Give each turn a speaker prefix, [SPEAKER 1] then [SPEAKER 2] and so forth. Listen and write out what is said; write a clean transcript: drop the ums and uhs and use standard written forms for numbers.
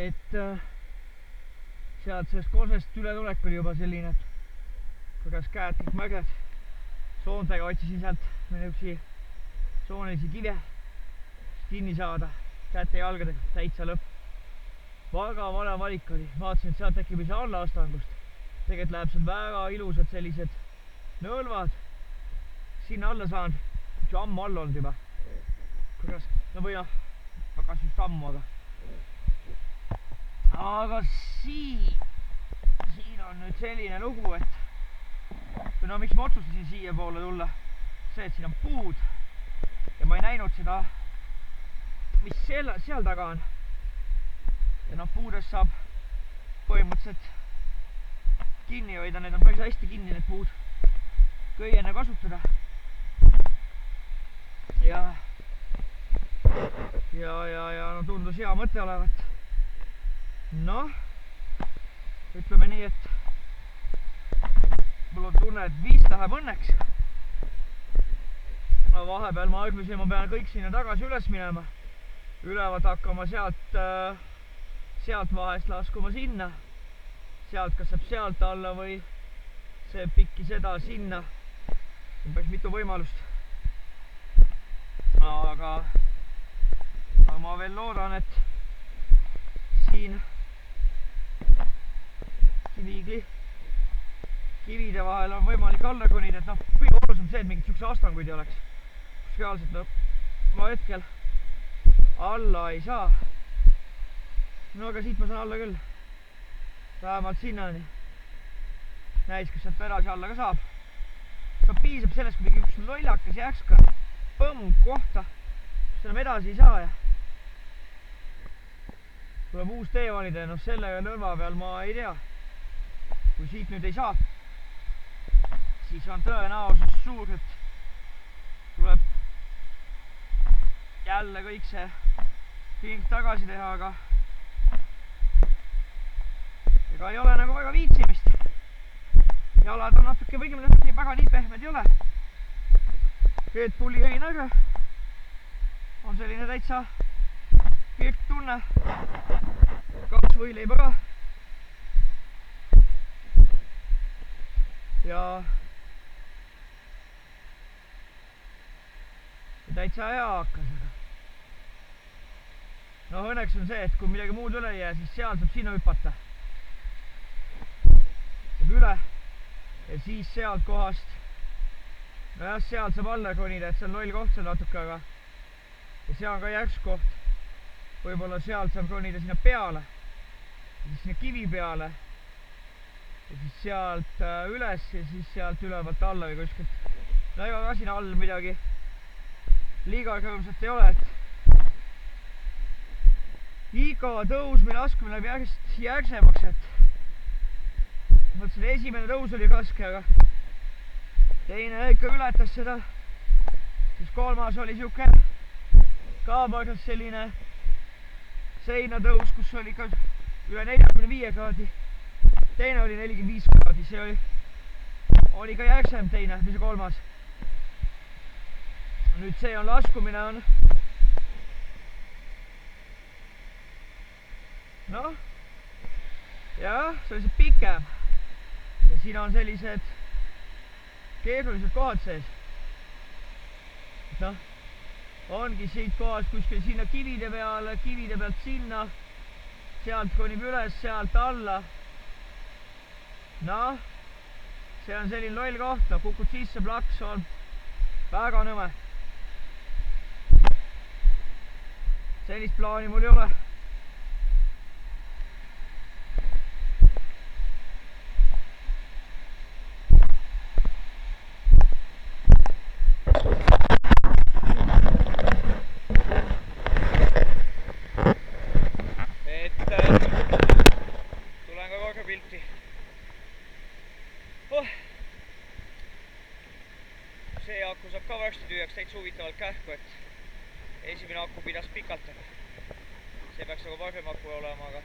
[SPEAKER 1] et sealt sellest kosest ületulek oli juba selline, et põras käed kõik mäged. Soontega otsisin sealt niisugusi soonilisi kive kinni saada käte ja jalgadega, täitsa lõpp. Väga vale valik oli, vaatasin, et sealt äkki või see alla astangust. Tegelikult läheb seal väga ilusad sellised nõlvad. Sinna alla saanud, üks ammu all olnud juba. Põras, no või noh, kas just ammu, aga siin on nüüd selline lugu, et no miks ma otsustasin siia poole tulla, see, et siin on puud ja ma ei näinud seda, mis seal taga on. Ja noh, puudest saab põhimõtteliselt kinni hoida, need on päris hästi kinni need puud, köiena kasutada. Ja no tundus hea mõte olevat. Noh, ütleme nii, et mul on tunne, et viis läheb õnneks. No vahepeal ma arvasin, ma pean kõik sinna tagasi üles minema. Ülevalt hakkama sealt vahest laskuma sinna. Sealt kas saab sealt alla või see pikki seda sinna. On päris mitu võimalust. Aga ma veel loodan, et siin kivide vahel on võimalik alla konida, et noh, kõige olulisem see, et mingit siukse astanguid ei oleks. Kus reaalselt no, ma hetkel alla ei saa. No aga siit ma saan alla küll. Vähemalt sinnani. Näis, kas sealt edasi alla ka saab. Piisab sellest, kui mingi üks lollakas järsk on. Põmm kohta, kus enam edasi ei saa ja tuleb uus tee valida ja noh, selle nõlva peal ma ei tea. Kui siit nüüd ei saa, siis on tõenäosus suur, et tuleb jälle kõik see ring tagasi teha, aga ega ei ole nagu väga viitsimist. Jalad on natuke või väga nii pehmed ei ole. Red Bulli õin aga on selline täitsa virk tunne. 2 võileiba ka. Ja täitsa hea hakkas. No õnneks on see, et kui midagi muud üle ei jää, siis seal saab sinna hüpata. Saab üle ja siis sealt kohast, no jah, sealt saab alla konida, et see on loll koht seal natuke, aga ja see on ka järsk koht. Võib-olla sealt saab konida sinna peale, siis sinna kivi peale ja siis sealt üles ja siis sealt ülevalt alla või kuskilt. No ega ka sinna all midagi liiga rõõmsat ei ole, et iga tõus või laskmine läheb järjest järgsemaks, et mõtlesin, esimene tõus oli raske, aga teine ikka ületas seda, siis kolmas oli siuke ka pärast selline seinatõus, kus oli ka üle 45 kraadi, teine oli 45 kraadi, see oli ka järgsem teine, või see kolmas. Nüüd see on laskumine on noh, jah, see oli see pikem ja siin on sellised keerulised kohad sees. Noh, ongi siit kohast kuskil sinna kivide peale, kivide pealt sinna, sealt konib üles, sealt alla. Noh, see on selline loll koht, no kukud sisse, plaks on väga nõme. Sellist plaani mul ei ole. See aku saab ka varsti tüüaks täitsa huvitavalt kähku, et esimene aku pidas pikalt, see peaks nagu varem aku olema, aga